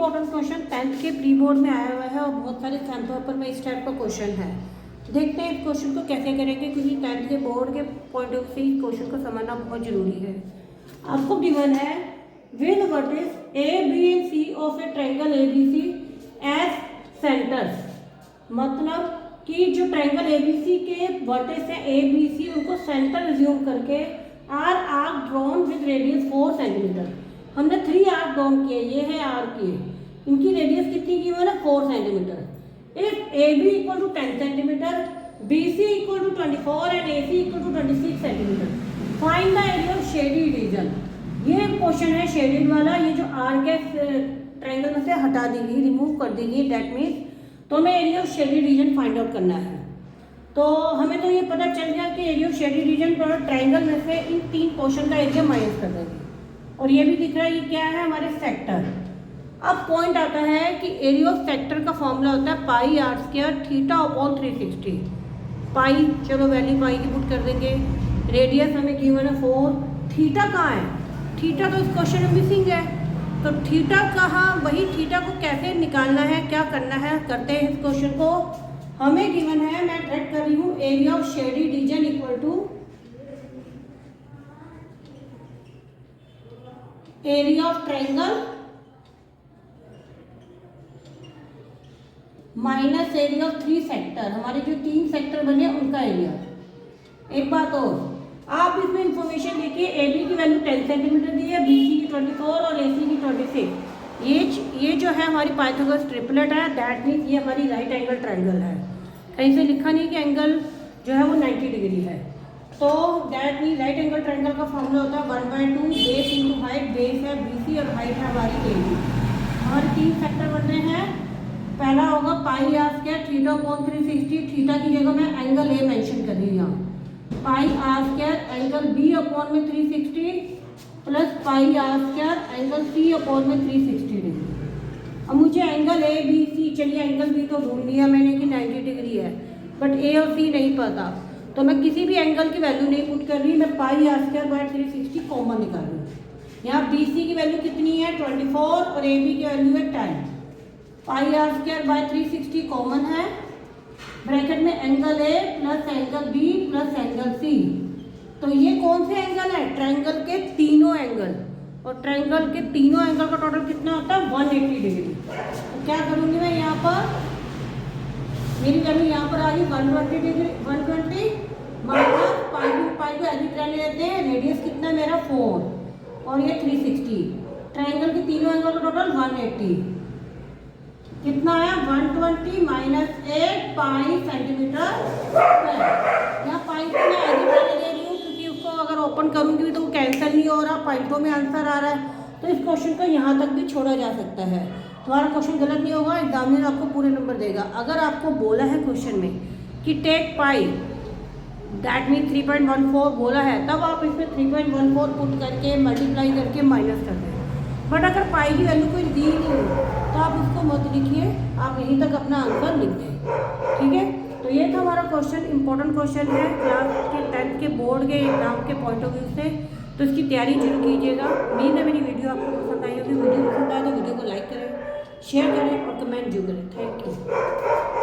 Important question 10th के pre board में आया हुआ है और बहुत सारे सैम्पल पर में इस टाइप का क्वेश्चन है। देखते हैं इस क्वेश्चन को कैसे करेंगे, क्योंकि 10th के बोर्ड के पॉइंट ऑफ से इस क्वेश्चन को समझना बहुत जरूरी है। आपको गिवन है with vertices A B and C of a triangle A B C as centres, मतलब कि जो ट्रायंगल ए बी सी के वर्टिस है ए बी सी उनको सेंटर रिज्यूम करके are arc drawn with radius 4 centimetre. हमने 3 आर्क ड्रॉन किए, ये है आर्क के, इनकी रेडियस कितनी की हुई है ना 4 centimetre. If A B equal to 10 centimetre, B C equal to 24 and A C equal to 26 centimetre, find the area of shaded region. ये क्वेश्चन है शेडेड वाला, ये जो आर्क है ट्रायंगल में से हटा देगी, रिमूव कर देगी, दैट मीन्स तो हमें area of shaded reason find out करना है। तो हमें तो ये पता चल गया कि एरिया ऑफ शेडेड रीजन पर ट्रायंगल में से इन 3 पोर्शन का एरिया माइनस कर देंगे, और ये भी दिख रहा है ये क्या है हमारे सेक्टर। अब पॉइंट आता है कि एरिया ऑफ सेक्टर का फॉर्मूला होता है पाई आर स्क्वायर थीटा अपॉन 360। पाई चलो वैल्यू पाई की पुट कर देंगे, रेडियस हमें गिवन है 4, थीटा कहाँ है, थीटा तो इस क्वेश्चन में मिसिंग है, तो थीटा कहाँ, वही थीटा को कैसे निकालना है, क्या करना है, करते हैं इस क्वेश्चन को। हमें गिवन है, मैं ट्रैक कर रही हूँ, area of shaded region equal to area of triangle minus area of 3 sector, हमारे जो 3 सेक्टर बने उनका एरिया। एक बात और, आप इसमें इंफॉर्मेशन देखिए, ए बी की वैल्यू 10 सेंटीमीटर दी है, बी सी की 24 और ए सी की 26। ये जो है हमारी पाइथागोरस ट्रिपलेट है, दैट मीन्स ये हमारी राइट एंगल ट्रायंगल है। कहीं से लिखा नहीं कि एंगल जो है वो 90 डिग्री है, तो that mean right angle triangle का फॉर्मूला होता है 1/2 बेस इंटू हाइट, बेस है BC और हाइट है हमारी AB। हमारे 3 फैक्टर बन रहे हैं, पहला होगा pi r square theta upon 360, theta की जगह मैं एंगल A मेंशन कर रही हूँ यहाँ, pi r square angle B upon में 360 plus pi r square angle C upon में 360 डिग्री। अब मुझे एंगल A B C, चलिए एंगल B तो ढूंढ लिया मैंने कि 90 डिग्री है, बट A और C नहीं पता, तो मैं किसी भी एंगल की वैल्यू नहीं पुट कर रही, मैं पाई आर स्क्वायर बाय 360 कॉमन निकाल रही हूँ। यहाँ BC की वैल्यू कितनी है 24 और AB की वैल्यू है 10, पाई आर स्क्वायर बाय 360 कॉमन है, ब्रैकेट में angle A plus angle B plus angle C। तो ये कौन से एंगल है, ट्रायंगल के तीनों एंगल, और ट्रायंगल के तीनों एंगल का टोटल कितना होता है 180 डिग्री। तो क्या करूँगी मैं, यहाँ पर मेरी वैल्यू यहाँ पर आ गई 120 डिग्री, 120 माइनस पाई को एडिट कर लेते हैं, रेडियस कितना है मेरा 4 और ये 360, ट्रायंगल के तीनों एंगल का टोटल 180, कितना आया 120 माइनस 8 पाई सेंटीमीटर। यहाँ पाई को मैं एडिट कर ले रही हूँ क्योंकि उसको अगर ओपन करूँगी तो वो कैंसिल नहीं हो रहा, पॉइंटों में आंसर आ रहा है, तो इस क्वेश्चन को यहाँ तक भी छोड़ा जा सकता है। तुम्हारा क्वेश्चन गलत नहीं होगा, एग्जामिनर आपको पूरे नंबर देगा। अगर आपको बोला है क्वेश्चन में कि टेक पाई दैट मीन 3.14 बोला है, तब आप इसमें 3.14 पुट करके मल्टीप्लाई करके माइनस कर दें, बट अगर पाई की वैल्यू कोई दी नहीं हो तो आप उसको मत लिखिए, आप यहीं तक अपना आंसर लिख दें, ठीक है। तो ये था हमारा क्वेश्चन, इंपॉर्टेंट क्वेश्चन है क्लास के 10th के बोर्ड के एग्जाम के पॉइंट ऑफ व्यू से, तो इसकी तैयारी जरूर कीजिएगा। उम्मीद है मेरी वीडियो आपको पसंद आई होगी, वीडियो पसंद आए तो वीडियो को लाइक करें, शेयर करें और कमेंट जरूर करें। Thank you.